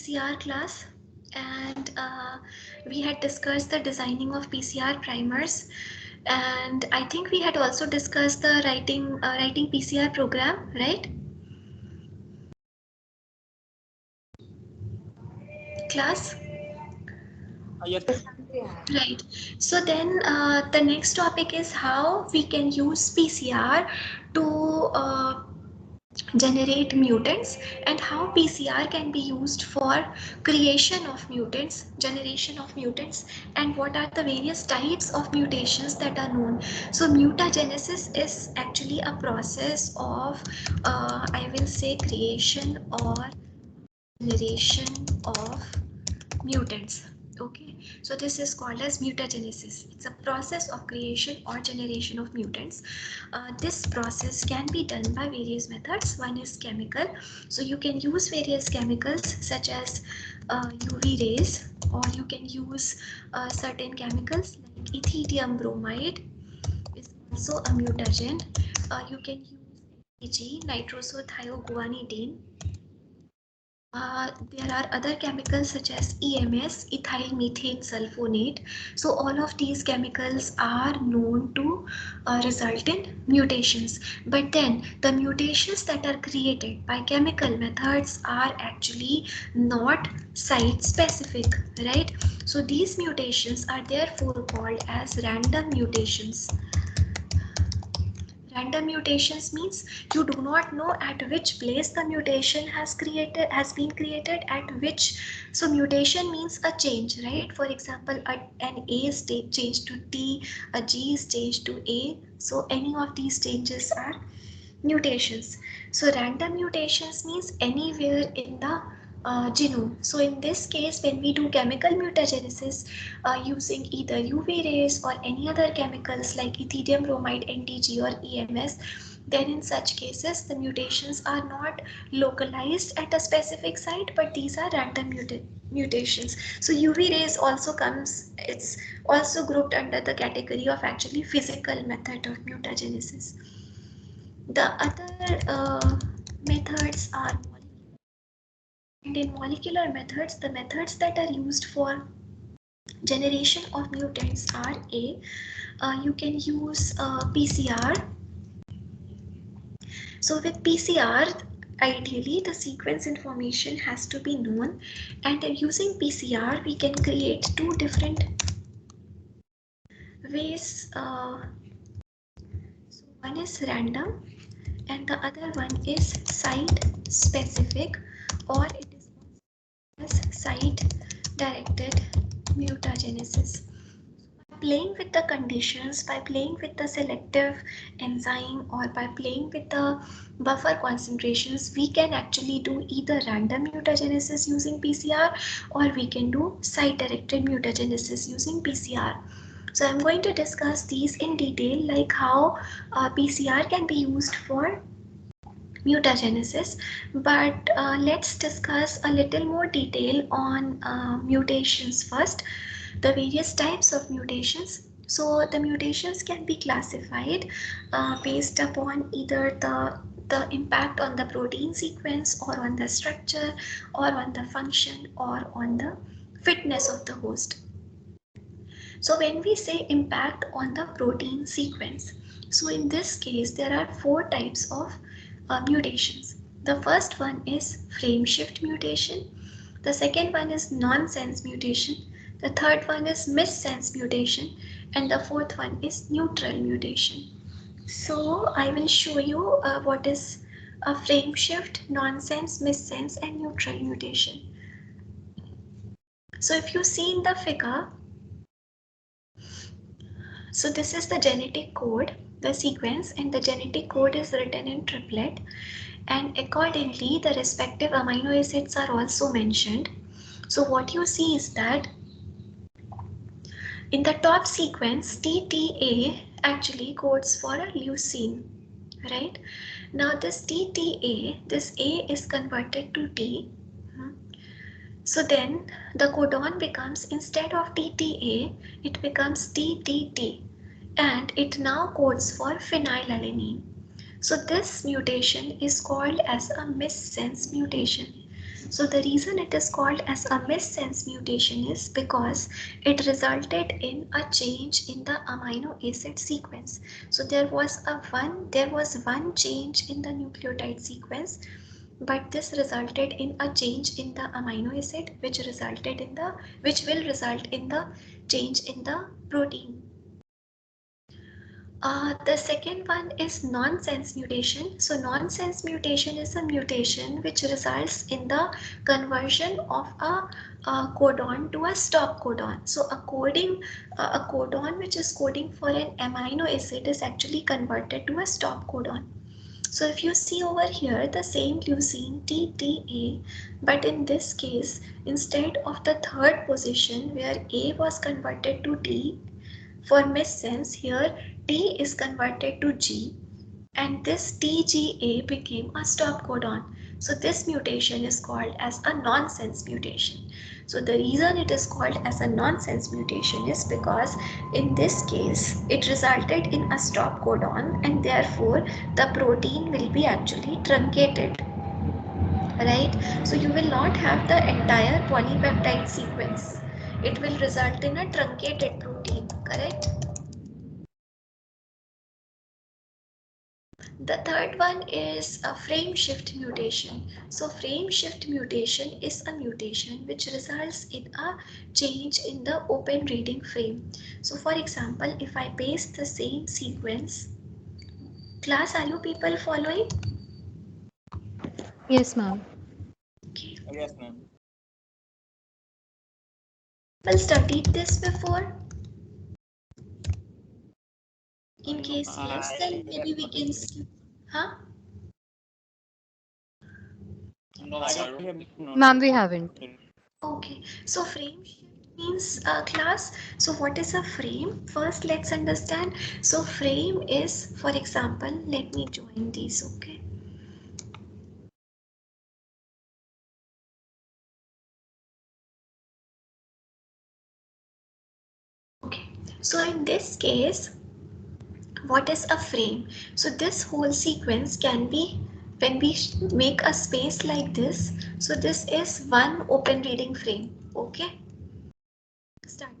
PCR class, and we had discussed the designing of PCR primers, and I think we had also discussed the writing PCR program, right? Class? Yes. Right. So then the next topic is how we can use PCR to generate mutants, and how PCR can be used for creation of mutants, generation of mutants, and what are the various types of mutations that are known. So mutagenesis is actually a process of I will say creation or generation of mutants. Okay, so this is called as mutagenesis. It's a process of creation or generation of mutants. This process can be done by various methods. One is chemical, so you can use various chemicals such as UV rays, or you can use certain chemicals like ethidium bromide is also a mutagen. You can use NitroSo nitrosothiaguanidine. There are other chemicals such as EMS, ethyl methane sulfonate. So all of these chemicals are known to result in mutations. But then the mutations that are created by chemical methods are actually not site specific, right? So these mutations are therefore called as random mutations. Random mutations means you do not know at which place the mutation has been created at which. So mutation means a change, right? For example, an A is changed to T, a G is changed to A. So any of these changes are mutations. So random mutations means anywhere in the genome. So in this case, when we do chemical mutagenesis using either UV rays or any other chemicals like ethidium bromide, NTG or EMS, then in such cases the mutations are not localized at a specific site, but these are random mutations. So UV rays also comes, it's also grouped under the category of actually physical method of mutagenesis. The other methods are, and in molecular methods, the methods that are used for generation of mutants are you can use PCR. So with PCR, ideally the sequence information has to be known, and using PCR we can create two different ways. So one is random and the other one is site specific, or it is as site directed mutagenesis. By playing with the conditions, by playing with the selective enzyme, or by playing with the buffer concentrations, we can actually do either random mutagenesis using PCR, or we can do site directed mutagenesis using PCR. So I'm going to discuss these in detail, like how PCR can be used for mutagenesis, but let's discuss a little more detail on mutations first, the various types of mutations. So the mutations can be classified based upon either the impact on the protein sequence, or on the structure, or on the function, or on the fitness of the host. So when we say impact on the protein sequence, so in this case there are four types of mutations. The first one is frame shift mutation. The second one is nonsense mutation. The third one is missense mutation, and the fourth one is neutral mutation. So I will show you what is a frame shift, nonsense, missense, and neutral mutation. So if you see in the figure, so this is the genetic code, the sequence, and the genetic code is written in triplet, and accordingly the respective amino acids are also mentioned. So what you see is that in the top sequence, TTA actually codes for a leucine, right? Now this TTA, this A is converted to T. So then the codon becomes, instead of TTA, it becomes TTT, and it now codes for phenylalanine. So this mutation is called as a missense mutation. So the reason it is called as a missense mutation is because it resulted in a change in the amino acid sequence. So there was one change in the nucleotide sequence, but this resulted in a change in the amino acid, which will result in the change in the protein. The second one is nonsense mutation. So nonsense mutation is a mutation which results in the conversion of a codon to a stop codon. So a codon which is coding for an amino acid is actually converted to a stop codon. So if you see over here the same leucine TTA, but in this case instead of the third position where A was converted to T, for missense here T is converted to G, and this TGA became a stop codon. So this mutation is called as a nonsense mutation. So the reason it is called as a nonsense mutation is because in this case it resulted in a stop codon, and therefore the protein will be actually truncated, right? So you will not have the entire polypeptide sequence. It will result in a truncated protein, correct? The third one is a frame shift mutation. So frame shift mutation is a mutation which results in a change in the open reading frame. So for example, if I paste the same sequence, class, are you people following? Yes, ma'am. Okay. Yes, ma'am. Well, studied this before? In case yes, then maybe we can skip. Huh? No, I have not. Ma'am, we haven't. Okay, so frame shift means class. So what is a frame? First, let's understand. So frame is, for example, let me join these, okay? Okay, so in this case, what is a frame? So this whole sequence can be, when we make a space like this, so this is one open reading frame, okay? Starting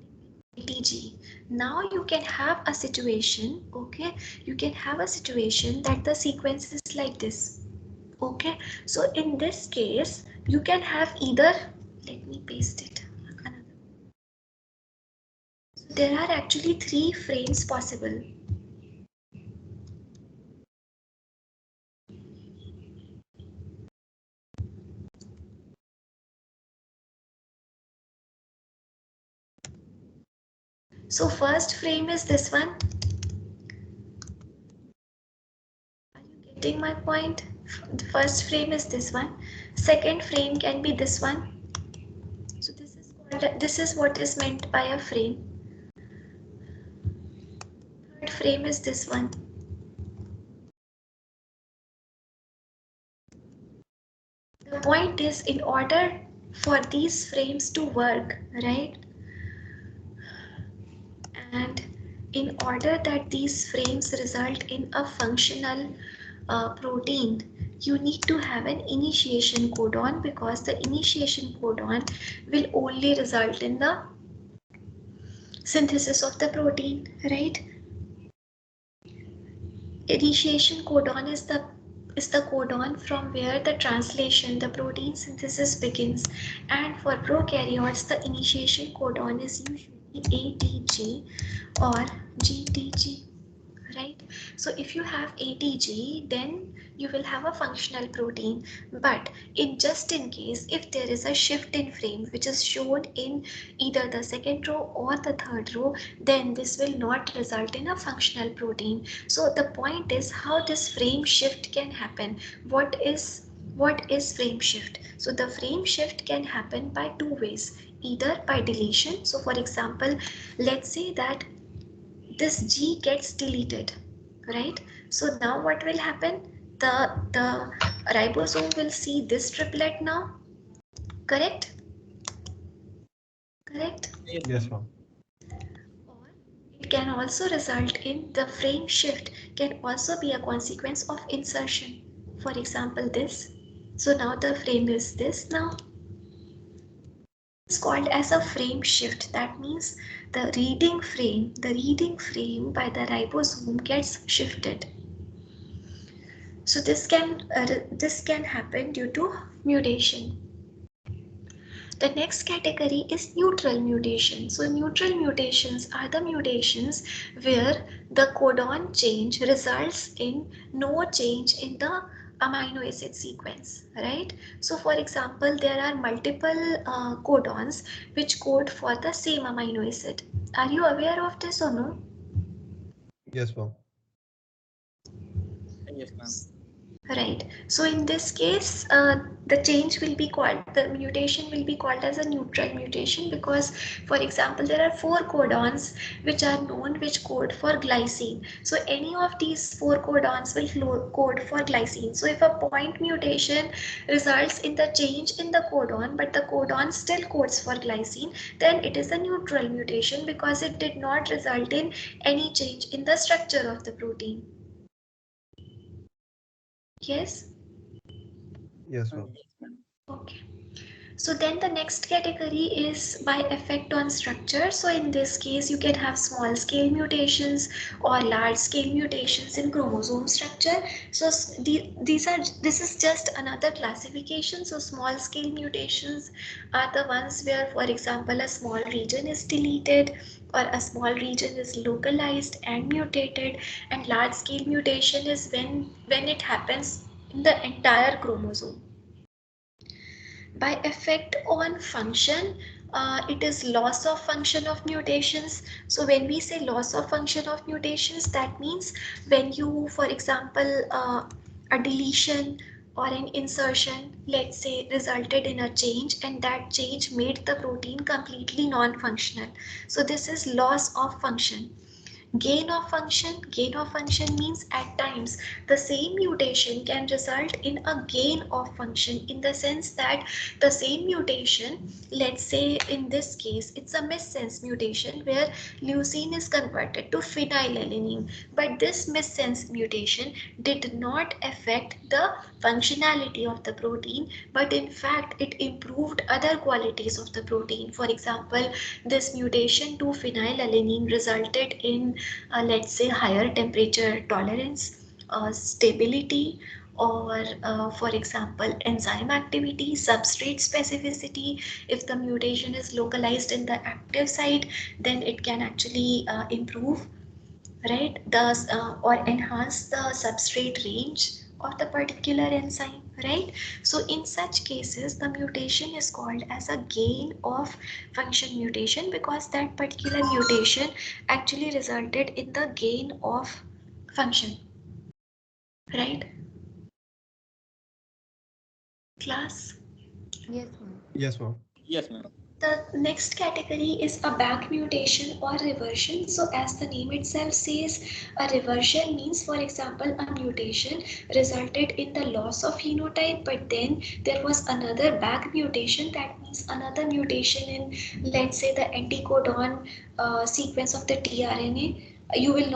with ATG. Now you can have a situation, okay? You can have a situation that the sequence is like this, okay? So in this case, you can have either, let me paste it, another. So there are actually 3 frames possible. So first frame is this one. Are you getting my point? The first frame is this one. Second frame can be this one. So this is what is meant by a frame. Third frame is this one. The point is, in order for these frames to work, right? And in order that these frames result in a functional protein, you need to have an initiation codon, because the initiation codon will only result in the synthesis of the protein, right? Initiation codon is the codon from where the translation, the protein synthesis begins, and for prokaryotes the initiation codon is usually ATG or GTG, right? So if you have ATG, then you will have a functional protein. But in case if there is a shift in frame which is shown in either the second row or the third row, then this will not result in a functional protein. So the point is how this frame shift can happen. What is frame shift? So the frame shift can happen by two ways, either by deletion. So for example, let's say that this G gets deleted, right? So now what will happen? The ribosome will see this triplet now, correct? Correct? Yes, ma'am. Or it can also result in the frame shift can also be a consequence of insertion. For example, this. So now the frame is this now. It's called as a frame shift. That means the reading frame by the ribosome gets shifted. So this can happen due to mutation. The next category is neutral mutation. So neutral mutations are the mutations where the codon change results in no change in the amino acid sequence, right? So for example, there are multiple codons which code for the same amino acid. Are you aware of this or no? Yes, ma'am. Yes, ma'am. Right. So in this case, the mutation will be called as a neutral mutation because, for example, there are four codons which are known which code for glycine. So any of these four codons will code for glycine. So if a point mutation results in the change in the codon, but the codon still codes for glycine, then it is a neutral mutation because it did not result in any change in the structure of the protein. Yes. Yes, ma'am. Yes, ma'am. Okay. So then the next category is by effect on structure. So in this case, you can have small scale mutations or large scale mutations in chromosome structure. So this is just another classification. So small scale mutations are the ones where, for example, a small region is deleted or a small region is localized and mutated, and large scale mutation is when it happens in the entire chromosome. By effect on function, it is loss of function of mutations. So when we say loss of function of mutations, that means when you, for example, a deletion or an insertion, let's say, resulted in a change, and that change made the protein completely non-functional. So this is loss of function. Gain of function means at times the same mutation can result in a gain of function, in the sense that the same mutation, let's say in this case it's a missense mutation where leucine is converted to phenylalanine, but this missense mutation did not affect the functionality of the protein, but in fact it improved other qualities of the protein. For example, this mutation to phenylalanine resulted in, let's say, higher temperature tolerance, stability, or for example, enzyme activity, substrate specificity. If the mutation is localized in the active site, then it can actually improve, right, or enhance the substrate range of the particular enzyme, right? So in such cases, the mutation is called as a gain of function mutation because that particular mutation actually resulted in the gain of function, right? Class. Yes, ma'am. Yes, ma'am. Yes, ma'am. The next category is a back mutation or reversion. So as the name itself says, a reversion means, for example, a mutation resulted in the loss of phenotype, but then there was another back mutation. That means another mutation in, let's say, the anticodon sequence of the tRNA. You will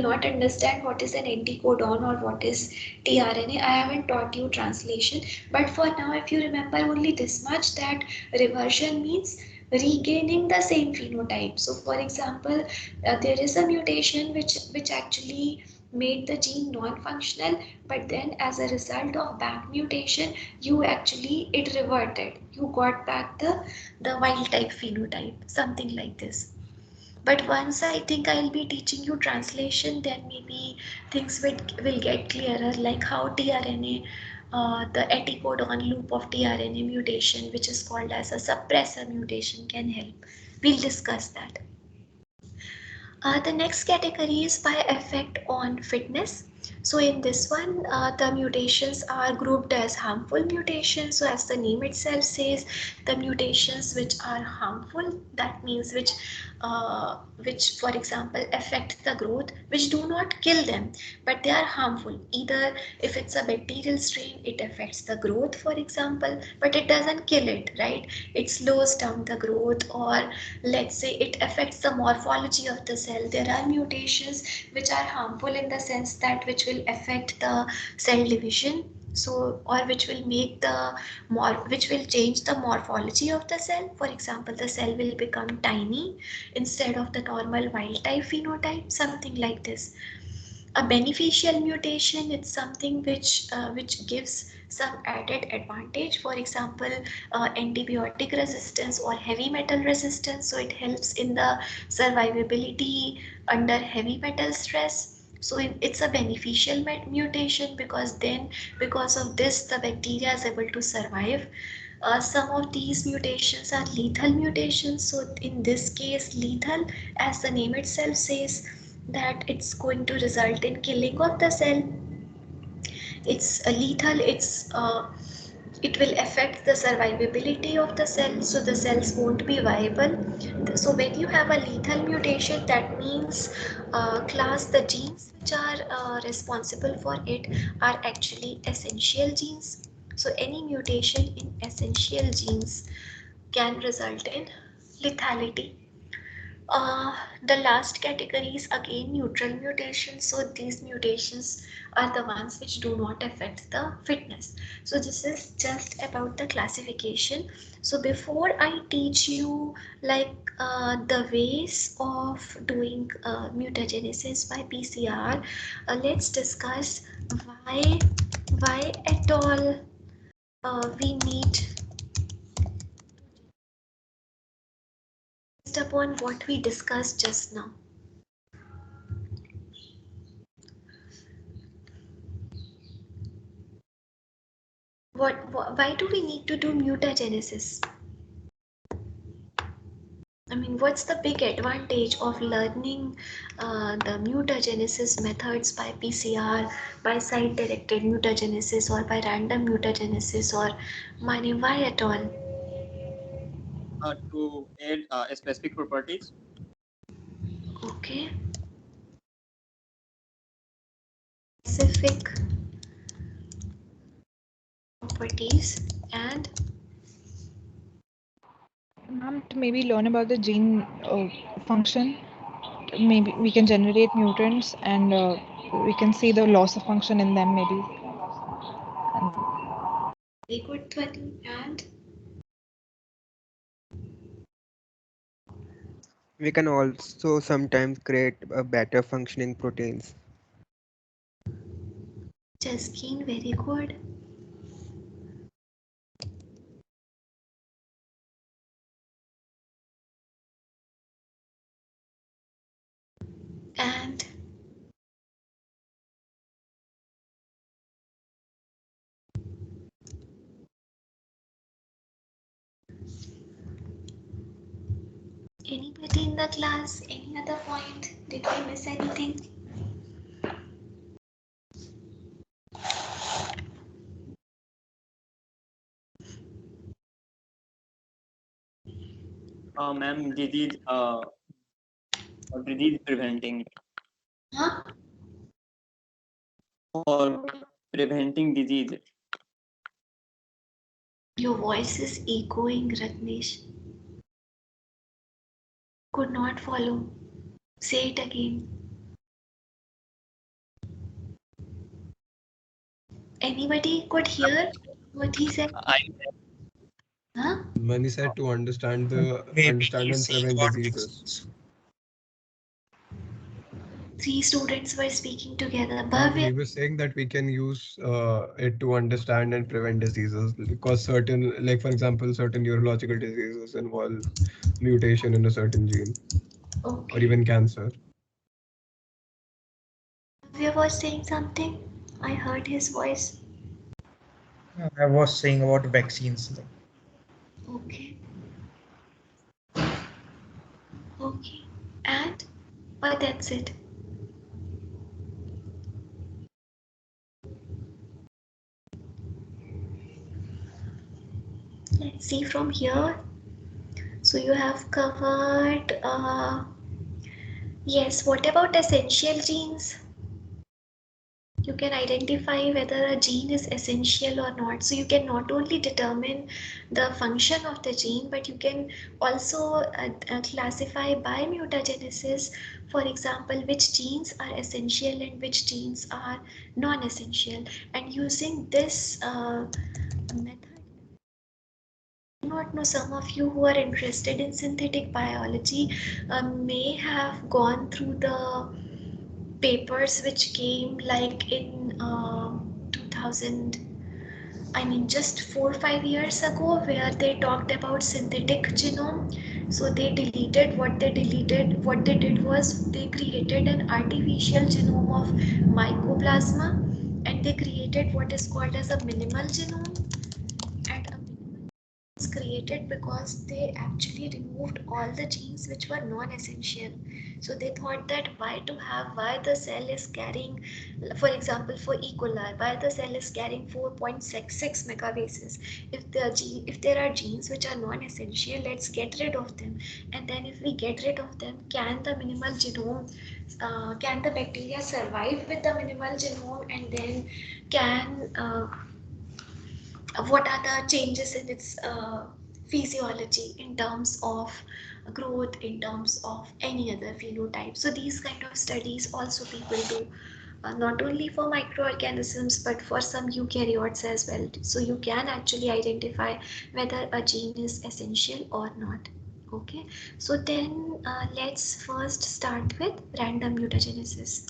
not understand what is an anticodon or what is tRNA. I haven't taught you translation, but for now, if you remember only this much, that reversion means regaining the same phenotype. So for example, there is a mutation which actually made the gene non-functional, but then as a result of back mutation, it reverted, you got back the wild type phenotype, something like this. But once I think I'll be teaching you translation, then maybe things will get clearer, like how tRNA, the anticodon loop of tRNA mutation, which is called as a suppressor mutation, can help. We'll discuss that. The next category is by effect on fitness. So in this one, the mutations are grouped as harmful mutations. So as the name itself says, the mutations which are harmful, that means which for example affect the growth, which do not kill them, but they are harmful. Either if it's a bacterial strain, it affects the growth, for example, but it doesn't kill it, right? It slows down the growth, or let's say it affects the morphology of the cell. There are mutations which are harmful in the sense that which will affect the cell division, So, or which will make the which will change the morphology of the cell. For example, the cell will become tiny instead of the normal wild type phenotype, something like this. A beneficial mutation, it's something which gives some added advantage. For example, antibiotic resistance or heavy metal resistance. So it helps in the survivability under heavy metal stress. So it's a beneficial mutation, because then because of this the bacteria is able to survive. Some of these mutations are lethal mutations. So in this case, lethal, as the name itself says, that it's going to result in killing of the cell. It's lethal. It will affect the survivability of the cell, so the cells won't be viable. So when you have a lethal mutation, that means class the genes which are responsible for it are actually essential genes. So any mutation in essential genes can result in lethality. The last category is again neutral mutations. So these mutations are the ones which do not affect the fitness. So this is just about the classification. So before I teach you like the ways of doing mutagenesis by PCR, let's discuss why why at all we need, based upon what we discussed just now. Why do we need to do mutagenesis? I mean, what's the big advantage of learning the mutagenesis methods by PCR, by site-directed mutagenesis, or by random mutagenesis, or why at all? To add specific properties. Okay. Specific properties and Ma'am, to maybe learn about the gene function. Maybe we can generate mutants and we can see the loss of function in them maybe. very good, Dhwani. And We can also sometimes create a better functioning proteins. Jaskin, very good. And anybody in the class, any other point? Did we miss anything? Ma'am, disease preventing Huh? or preventing disease. Your voice is echoing, Ratnesh. Could not follow. Say it again. Anybody could hear what he said? Huh? When he said to understand and prevent diseases. Three students were speaking together. He Bhavya, was saying that we can use it to understand and prevent diseases, because certain, like for example, certain neurological diseases involve mutation in a certain gene, or okay. even cancer. Bhavya was saying something. I heard his voice. I was saying about vaccines. Okay. Okay. And? But that's it. Let's see from here. So you have covered, yes, what about essential genes? You can identify whether a gene is essential or not. So you can not only determine the function of the gene, but you can also classify by mutagenesis, for example, which genes are essential and which genes are non-essential. And using this method, I do not know, some of you who are interested in synthetic biology may have gone through the papers which came like in 2000, I mean just 4 or 5 years ago, where they talked about synthetic genome. So they deleted what they deleted. What they did was they created an artificial genome of mycoplasma, and they created what is called as a minimal genome. And a minimal was created because they actually removed all the genes which were non-essential. So they thought that why the cell is carrying, for example, for E. coli, why the cell is carrying 4.66 megabases. If there are genes which are non-essential, let's get rid of them. And then if we get rid of them, can the minimal genome, can the bacteria survive with the minimal genome, and then can what are the changes in its physiology in terms of growth, in terms of any other phenotype. So these kind of studies also people do, not only for microorganisms but for some eukaryotes as well. So you can actually identify whether a gene is essential or not. Okay, so then let's first start with random mutagenesis.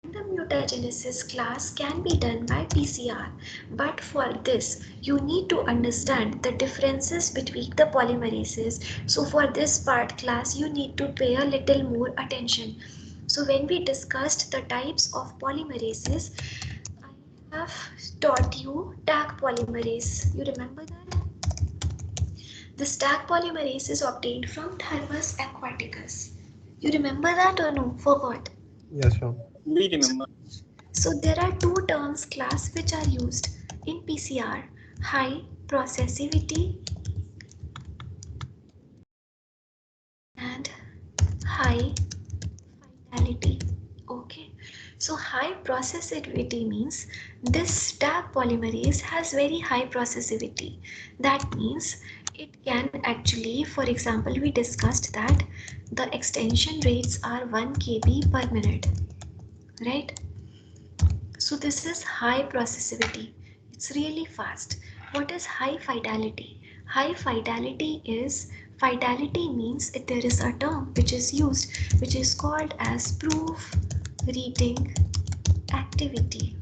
The mutagenesis class can be done by PCR, but for this you need to understand the differences between the polymerases. So for this part class you need to pay a little more attention. So when we discussed the types of polymerases, I have taught you Taq polymerase. You remember that? This Taq polymerase is obtained from Thermus aquaticus. You remember that or no? Forgot. Yes, sure. We remember. So there are two terms class which are used in PCR: high processivity and high fidelity. Okay, so high processivity means this Taq polymerase has very high processivity. That means it can actually, for example, we discussed that the extension rates are 1 kb per minute, right? So this is high processivity. It's really fast. What is high fidelity? High fidelity means there is a term which is used which is called as proof reading activity.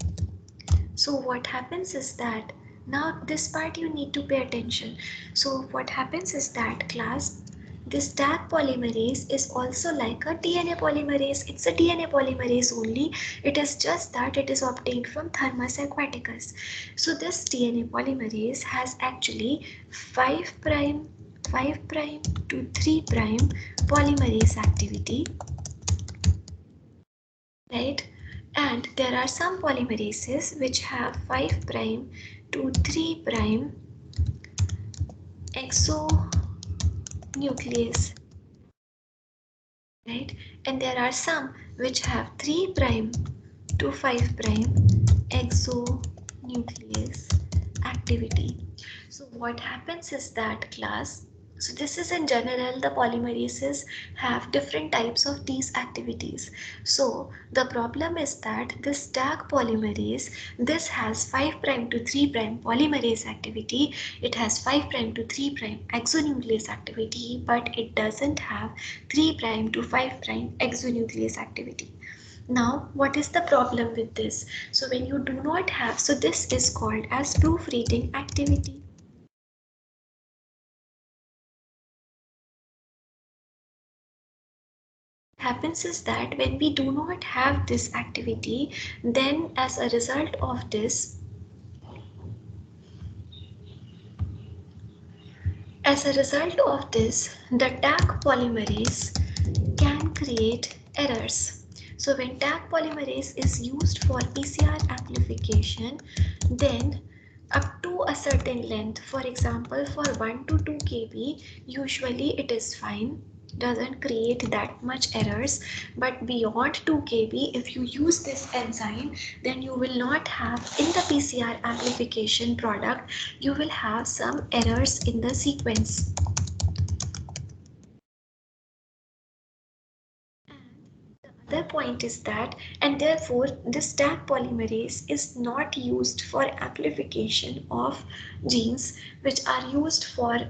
So what happens is that, now this part you need to pay attention. So what happens is that class, this Taq polymerase is also like a DNA polymerase. It's a DNA polymerase only. It is just that it is obtained from Thermus aquaticus. So this DNA polymerase has actually 5' to 3' polymerase activity, right? And there are some polymerases which have 5' to 3' exonuclease, right? And there are some which have 3' to 5' exonuclease activity. So what happens is that class, so this is in general, the polymerases have different types of these activities. So the problem is that this Taq polymerase, this has 5' to 3' polymerase activity. It has 5' to 3' exonuclease activity, but it doesn't have 3' to 5' exonuclease activity. Now, what is the problem with this? So when you do not have, so this is called as proofreading activity. Happens is that when we do not have this activity, then as a result of this, the Taq polymerase can create errors. So when Taq polymerase is used for PCR amplification, then up to a certain length, for example for 1 to 2 kb, usually it is fine. doesn't create that much errors, but beyond 2 kb if you use this enzyme, then you will not have in the PCR amplification product, you will have some errors in the sequence. The other point is that, and therefore this Taq polymerase is not used for amplification of genes which are used for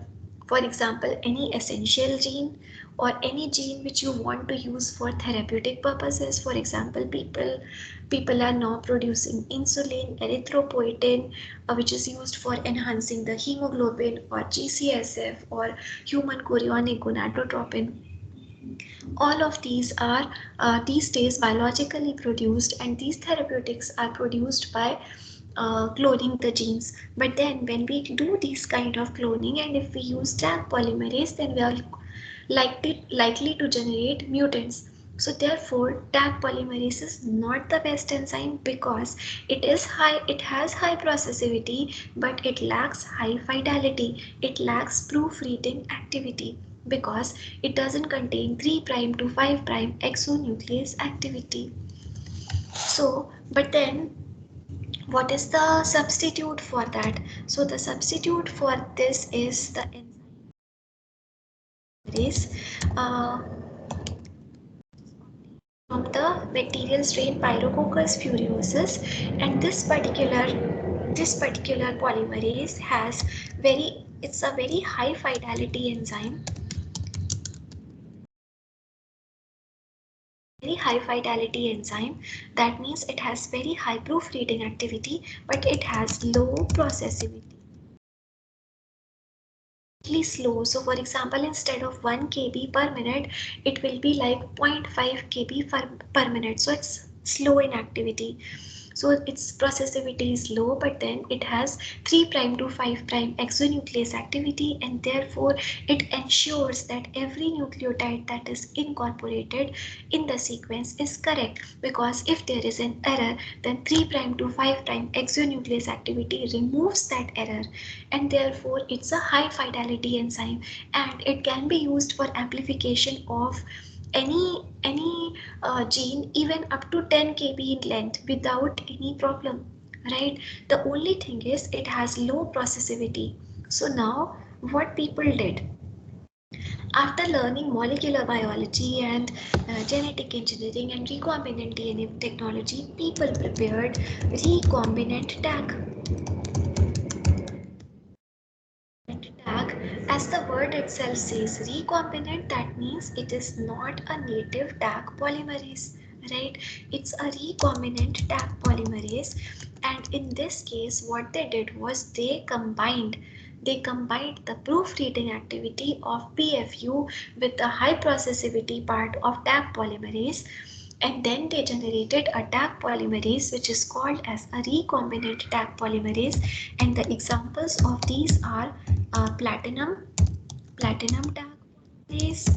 example, any essential gene or any gene which you want to use for therapeutic purposes. For example, people are now producing insulin, erythropoietin, which is used for enhancing the hemoglobin, or GCSF, or human chorionic gonadotropin. All of these are these days biologically produced, and these therapeutics are produced by cloning the genes. But then when we do this kind of cloning, and if we use Taq polymerase, then we are likely to generate mutants. So therefore Taq polymerase is not the best enzyme, because it has high processivity, but it lacks high fidelity, it lacks proofreading activity, because it doesn't contain 3' to 5' exonuclease activity. So, but then what is the substitute for that? So the substitute for this is the enzyme from the bacterial strain Pyrococcus furiosus, and this particular polymerase has it's a very high fidelity enzyme, that means it has very high proofreading activity, but it has low processivity, slow. So for example, instead of 1 kb per minute, it will be like 0.5 kb per minute. So it's slow in activity. So its processivity is low, but then it has 3' to 5' exonuclease activity, and therefore it ensures that every nucleotide that is incorporated in the sequence is correct, because if there is an error, then 3' to 5' exonuclease activity removes that error, and therefore it's a high fidelity enzyme, and it can be used for amplification of any gene even up to 10 kb in length without any problem, right? The only thing is it has low processivity. So now what people did, after learning molecular biology and genetic engineering and recombinant DNA technology, people prepared recombinant Taq. As the word itself says, recombinant, that means it is not a native Taq polymerase, right? It's a recombinant Taq polymerase, and in this case what they did was they combined the proofreading activity of PFU with the high processivity part of Taq polymerase, and then they generated a Taq polymerase which is called as a recombinant Taq polymerase, and the examples of these are platinum Taq polymerase,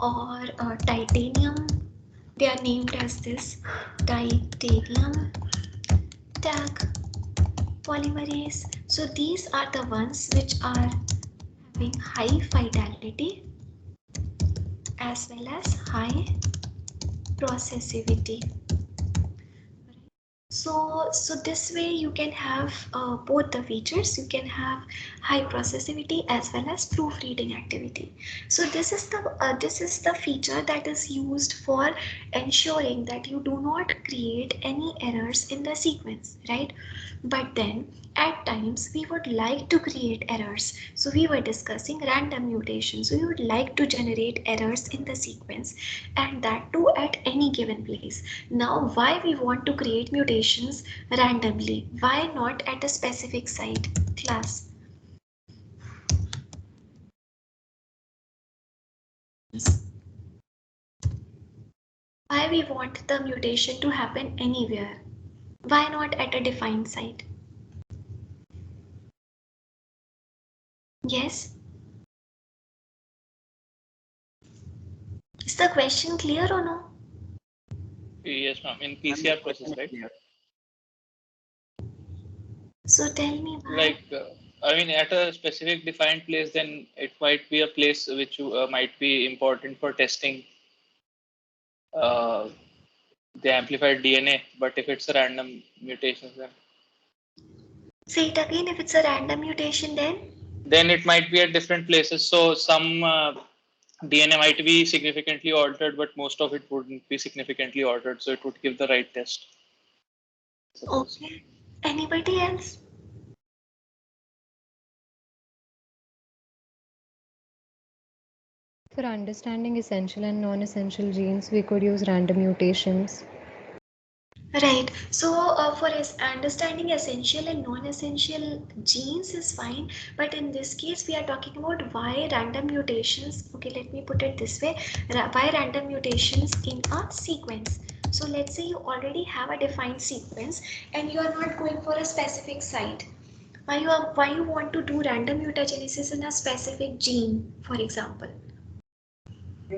or titanium. They are named as this titanium Taq polymerase. So these are the ones which are having high fidelity as well as high processivity. So this way you can have both the features. You can have high processivity as well as proofreading activity. So this is the feature that is used for ensuring that you do not create any errors in the sequence, right? But then at times we would like to create errors. So we were discussing random mutations. So we would like to generate errors in the sequence, and that too at any given place. Now why we want to create mutations randomly? Why not at a specific site? Class. Why we want the mutation to happen anywhere? Why not at a defined site? Yes? Is the question clear or no? Yes, ma'am. In PCR process, right? So tell me why. Like I mean, at a specific defined place, then it might be a place which might be important for testing uh, the amplified DNA. But if it's a random mutation, Say it again, if it's a random mutation, then it might be at different places. So some DNA might be significantly altered, but most of it wouldn't be significantly altered. So it would give the right test. Okay. Anybody else? For understanding essential and non-essential genes, we could use random mutations. Right. So for understanding essential and non-essential genes is fine, but in this case we are talking about why random mutations. Okay, let me put it this way: why random mutations in a sequence. So let's say you already have a defined sequence and you are not going for a specific site. Why you want to do random mutagenesis in a specific gene, for example?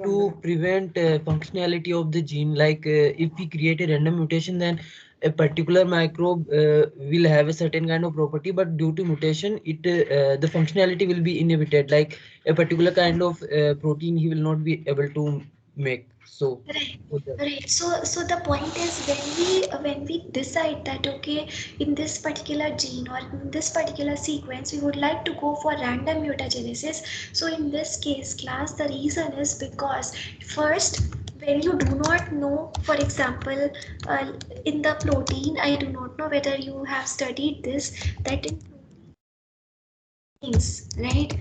To prevent functionality of the gene, like if we create a random mutation, then a particular microbe will have a certain kind of property, but due to mutation it the functionality will be inhibited, like a particular kind of protein he will not be able to make. So Right. Right. So the point is when we decide that okay, in this particular gene or in this particular sequence we would like to go for random mutagenesis. So in this case, class, the reason is because first, when you do not know, for example, in the protein, I do not know whether you have studied this, that in proteins, right?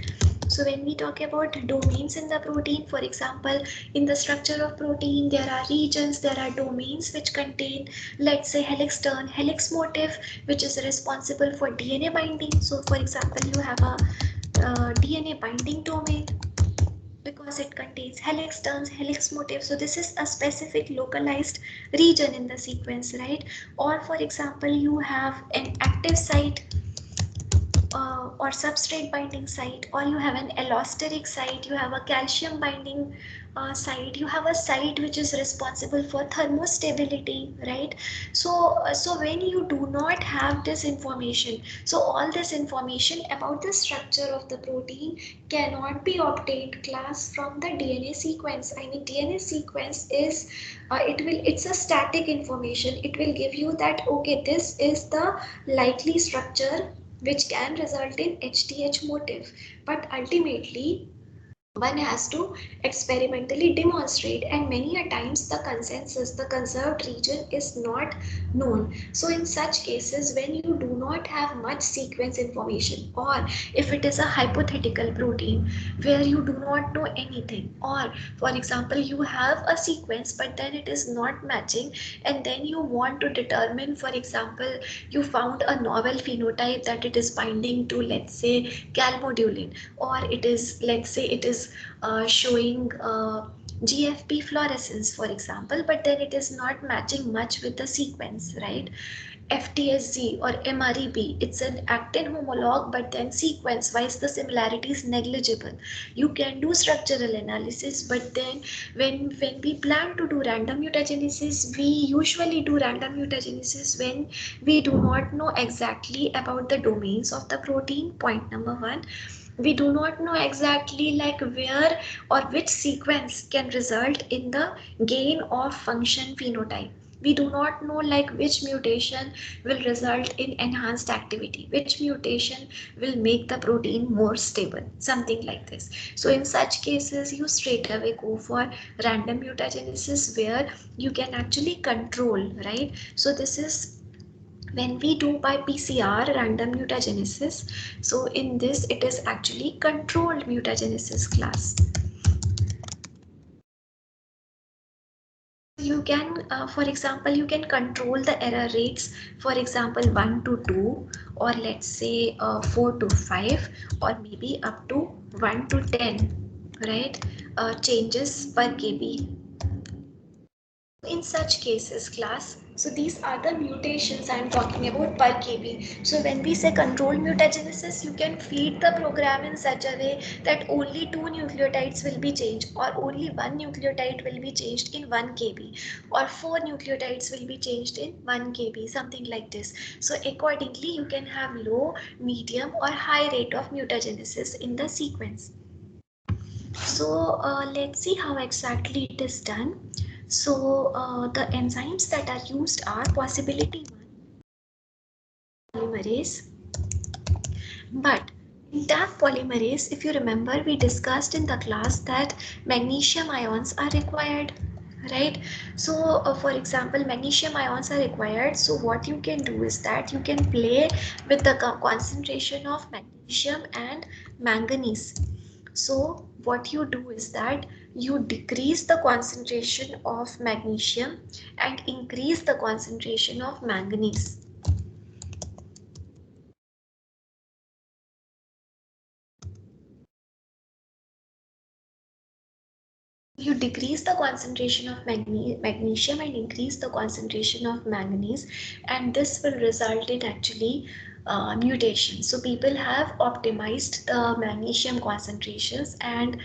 So when we talk about domains in the protein, for example, in the structure of protein, there are regions, there are domains which contain, let's say, helix turn, helix motif, which is responsible for DNA binding. So for example, you have a DNA binding domain because it contains helix turns, helix motif. So this is a specific localized region in the sequence, right? Or for example, you have an active site or substrate binding site, or you have an allosteric site, you have a calcium binding site, you have a site which is responsible for thermostability, right? So when you do not have this information, so all this information about the structure of the protein cannot be obtained, class, from the DNA sequence. I mean, DNA sequence is it's a static information. It will give you that okay, this is the likely structure which can result in HTH motif. But ultimately, one has to experimentally demonstrate, and many a times the consensus, the conserved region is not known. So in such cases, when you do not have much sequence information, or if it is a hypothetical protein where you do not know anything, or for example you have a sequence but then it is not matching, and then you want to determine, for example, you found a novel phenotype that it is binding to, let's say, calmodulin, or it is, let's say, it is showing GFP fluorescence, for example, but then it is not matching much with the sequence, right? FTSG or MREB, it's an actin homologue, but then sequence wise the similarity is negligible. You can do structural analysis, but then when we plan to do random mutagenesis, we usually do random mutagenesis when we do not know exactly about the domains of the protein. Point number one, we do not know exactly like where or which sequence can result in the gain of function phenotype. We do not know like which mutation will result in enhanced activity, which mutation will make the protein more stable, something like this. So in such cases you straight away go for random mutagenesis where you can actually control, right? So this is when we do by PCR random mutagenesis. So in this it is actually controlled mutagenesis, class. You can for example you can control the error rates, for example 1 to 2, or let's say 4 to 5, or maybe up to 1 to 10, right? Changes per kb. In such cases, class, so these are the mutations I am talking about per kb. So when we say controlled mutagenesis, you can feed the program in such a way that only 2 nucleotides will be changed, or only 1 nucleotide will be changed in 1 kb, or 4 nucleotides will be changed in 1 kb, something like this. So accordingly, you can have low, medium, or high rate of mutagenesis in the sequence. So let's see how exactly it is done. So the enzymes that are used are possibility 1, polymerase. But in Taq polymerase, if you remember, we discussed in the class that magnesium ions are required, right? So for example, magnesium ions are required. So what you can do is that you can play with the concentration of magnesium and manganese. So what you do is that you decrease the concentration of magnesium and increase the concentration of manganese. You decrease the concentration of magnesium and increase the concentration of manganese, and this will result in actually mutation. So people have optimized the magnesium concentrations and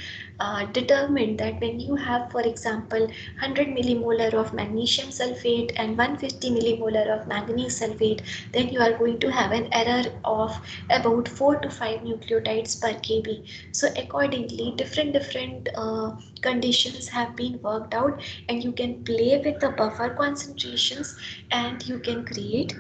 determined that when you have, for example, 100 millimolar of magnesium sulfate and 150 millimolar of manganese sulfate, then you are going to have an error of about 4 to 5 nucleotides per kb. So accordingly, different conditions have been worked out, and you can play with the buffer concentrations and you can create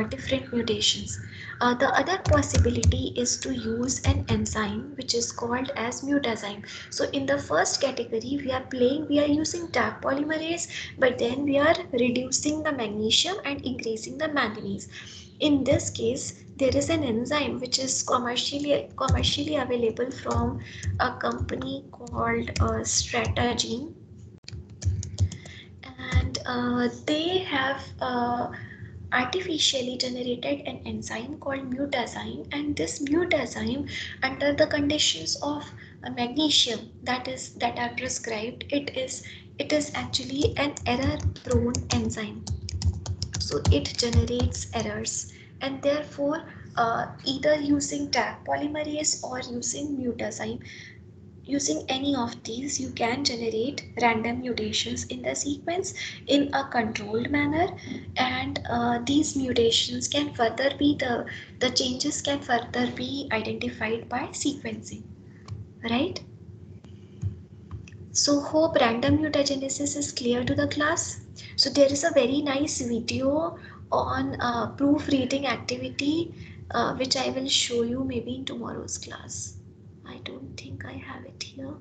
different mutations. The other possibility is to use an enzyme which is called as mutazyme. So in the first category, we are using Taq polymerase, but then we are reducing the magnesium and increasing the manganese. In this case, there is an enzyme which is commercially available from a company called Stratagene, and they have artificially generated an enzyme called mutazyme, and this mutazyme, under the conditions of magnesium that are prescribed, it is actually an error prone enzyme. So it generates errors, and therefore either using Taq polymerase or using mutazyme, using any of these, you can generate random mutations in the sequence in a controlled manner, and these mutations can further be the changes can further be identified by sequencing, right? So hope random mutagenesis is clear to the class. So there is a very nice video on proofreading activity which I will show you maybe in tomorrow's class. I don't think I have it here.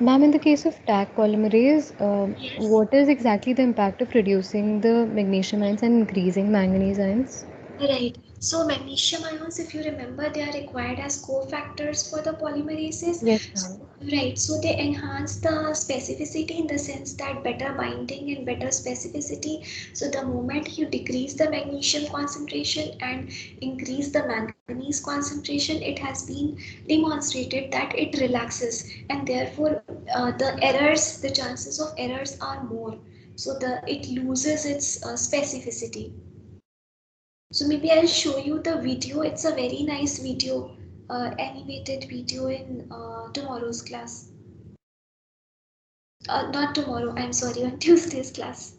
Ma'am, in the case of Taq polymerase, Yes. what is exactly the impact of reducing the magnesium ions and increasing manganese ions? Right. So magnesium ions, if you remember, they are required as cofactors for the polymerases. Yes, ma'am. Right. So they enhance the specificity in the sense that better binding and better specificity. So the moment you decrease the magnesium concentration and increase the manganese concentration, it has been demonstrated that it relaxes, and therefore the chances of errors are more. So it loses its specificity. So maybe I'll show you the video. It's a very nice video, animated video in tomorrow's class. Not tomorrow, I'm sorry, on Tuesday's class.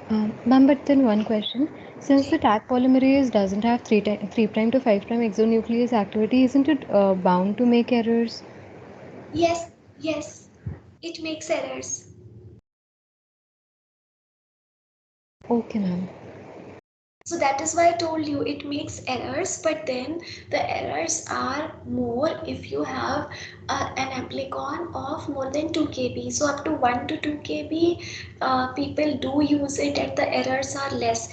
Ma'am, but then one question. Since the Taq polymerase doesn't have 3' to 5' exonuclease activity, isn't it bound to make errors? Yes, yes, it makes errors. Okay, ma'am. So that is why I told you it makes errors, but then the errors are more if you have an amplicon of more than 2 kb. So up to 1 to 2 kb, people do use it and the errors are less.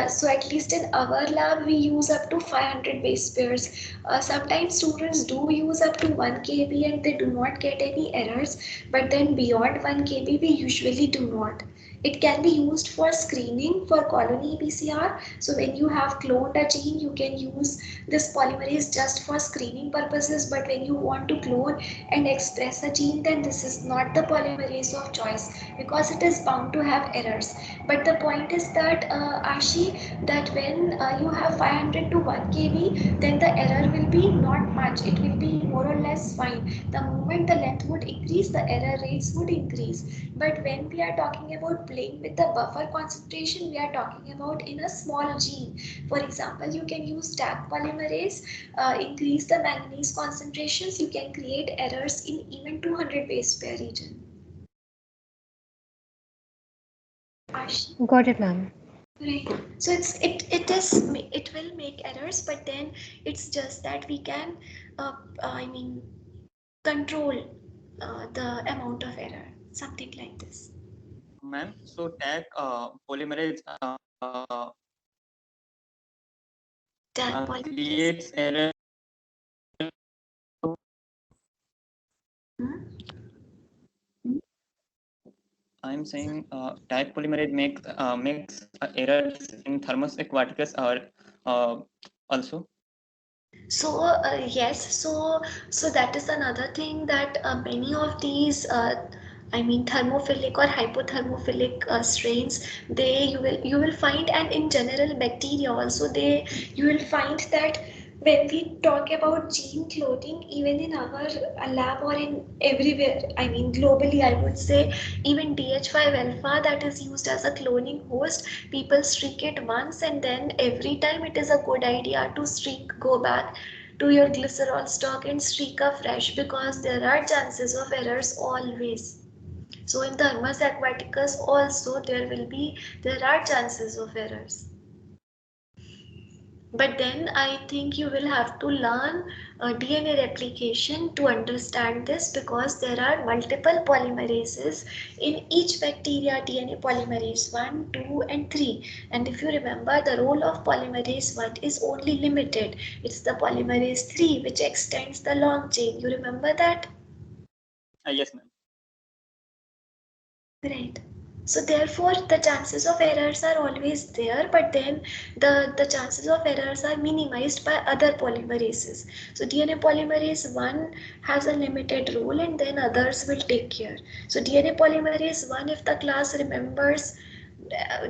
So at least in our lab, we use up to 500 base pairs. Sometimes students do use up to 1 kb and they do not get any errors, but then beyond 1 kb, we usually do not. It can be used for screening for colony PCR. So when you have cloned a gene, you can use this polymerase just for screening purposes. But when you want to clone and express a gene, then this is not the polymerase of choice because it is bound to have errors. But the point is that Ashi, that when you have 500 to 1 kb, then the error will be not much. It will be more or less fine. The moment the length would increase, the error rates would increase. But when we are talking about playing with the buffer concentration, we are talking about in a small gene. For example, you can use Taq polymerase, increase the manganese concentrations, you can create errors in even 200 base pair region. Ashi? Got it, ma'am. Right. So it will make errors, but then it's just that we can control the amount of error, something like this. Ma'am, so Taq polymerase Taq polymerase. creates error. Hmm? I'm saying Taq polymerase makes errors in Thermus aquaticus or also. So yes, so that is another thing that many of these thermophilic or hypothermophilic strains, they you will find, and in general bacteria also, they you will find that when we talk about gene cloning, even in our lab or in everywhere, globally, I would say, even DH5 alpha that is used as a cloning host, people streak it once and then every time it is a good idea to go back to your glycerol stock and streak afresh, because there are chances of errors always. So in Thermus aquaticus also there are chances of errors. But then I think you will have to learn DNA replication to understand this, because there are multiple polymerases in each bacteria, DNA polymerase 1, 2 and 3. And if you remember, the role of polymerase 1 is only limited. It's the polymerase 3 which extends the long chain. You remember that? Yes, ma'am. Right. So therefore the chances of errors are always there, but then the chances of errors are minimized by other polymerases. So DNA polymerase 1 has a limited role and then others will take care. So DNA polymerase 1, if the class remembers,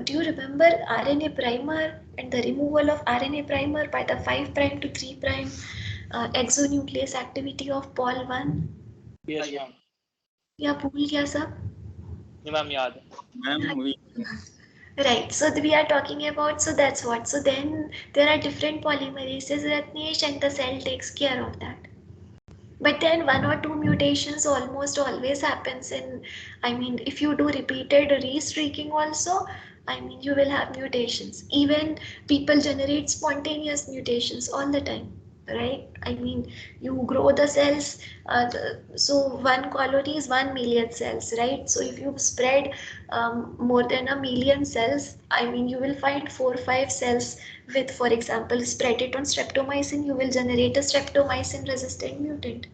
do you remember RNA primer and the removal of RNA primer by the 5' to 3' exonuclease activity of Pol 1? Yes, ma'am. या भूल गया सब? नहीं ma'am याद है. Ma'am, we Right, so we are talking about, so that's what. So then there are different polymerases, Ratnesh, and the cell takes care of that. But then one or two mutations almost always happens in, if you do repeated restreaking also, you will have mutations. Even people generate spontaneous mutations all the time, right? You grow the cells, so one colony is 1 million cells, right? So if you spread more than a million cells, you will find 4 or 5 cells with, for example, spread it on streptomycin, you will generate a streptomycin resistant mutant.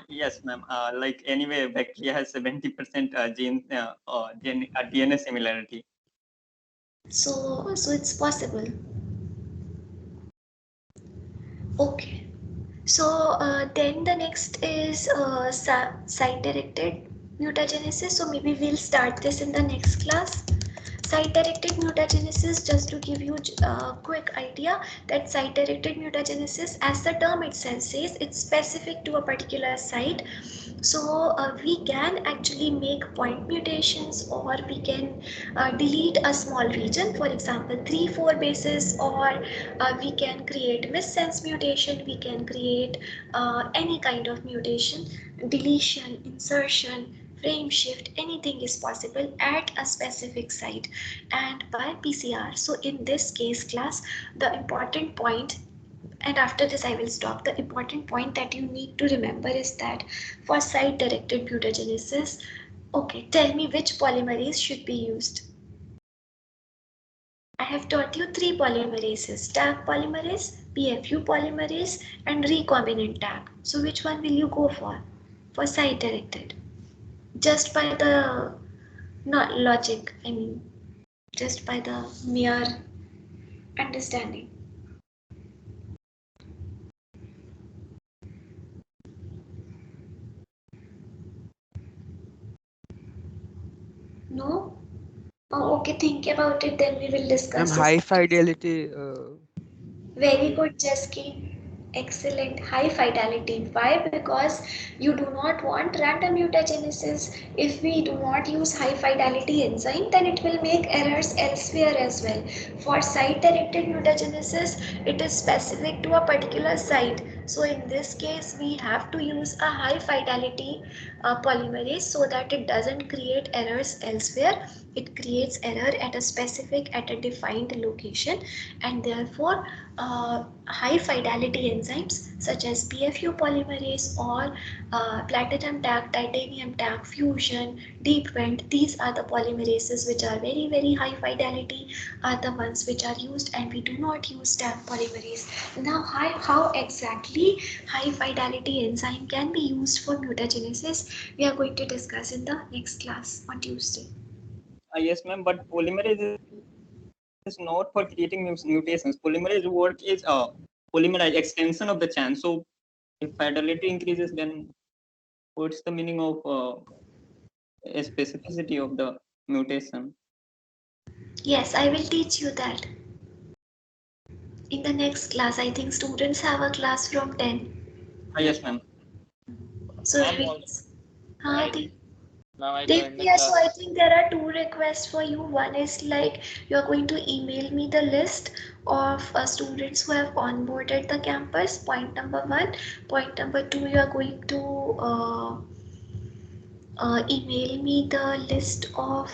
yes, ma'am. Like anyway, bacteria has 70% DNA similarity. So it's possible. Okay. So then the next is site-directed mutagenesis. So maybe we'll start this in the next class. Site-directed mutagenesis, just to give you a quick idea, that site-directed mutagenesis, as the term itself says, it's specific to a particular site. So we can actually make point mutations, or we can delete a small region, for example 3-4 bases, or we can create missense mutation, we can create any kind of mutation, deletion, insertion, frame shift, anything is possible at a specific site and by PCR. So in this case class, the important point, and after this I will stop, the important point that you need to remember is that for site directed mutagenesis, okay, tell me which polymerase should be used. have taught you 3 polymerases: Taq polymerase, PFU polymerase, and recombinant Taq. So which one will you go for site directed? Just by the not logic, I mean, just by the mere understanding. No? Oh, okay, think about it, then we will discuss this. High fidelity. Very good, Jasky. Excellent. High fidelity. Why? Because you do not want random mutagenesis. If we do not use high fidelity enzyme, then it will make errors elsewhere as well. For site directed mutagenesis, it is specific to a particular site. So in this case, we have to use a high fidelity polymerase so that it doesn't create errors elsewhere. It creates error at a defined location, and therefore high fidelity enzymes such as PFU polymerase or platinum Taq, titanium Taq, fusion, deep vent, these are the polymerases which are very high fidelity, are the ones which are used, and we do not use Taq polymerase. Now how exactly high fidelity enzyme can be used for mutagenesis, we are going to discuss in the next class on Tuesday. Yes, ma'am, but polymerase is not for creating mutations. Polymerase work is a polymerase extension of the chain. So if fidelity increases, then what's the meaning of a specificity of the mutation? Yes, I will teach you that in the next class. I think students have a class from 10. Yes, ma'am. So Ma'am, we Ma'am, I joined the yeah, so I class. think there are 2 requests for you. One is like you are going to email me the list of students who have onboarded the campus. Point number 1. Point number 2, you are going to email me the list of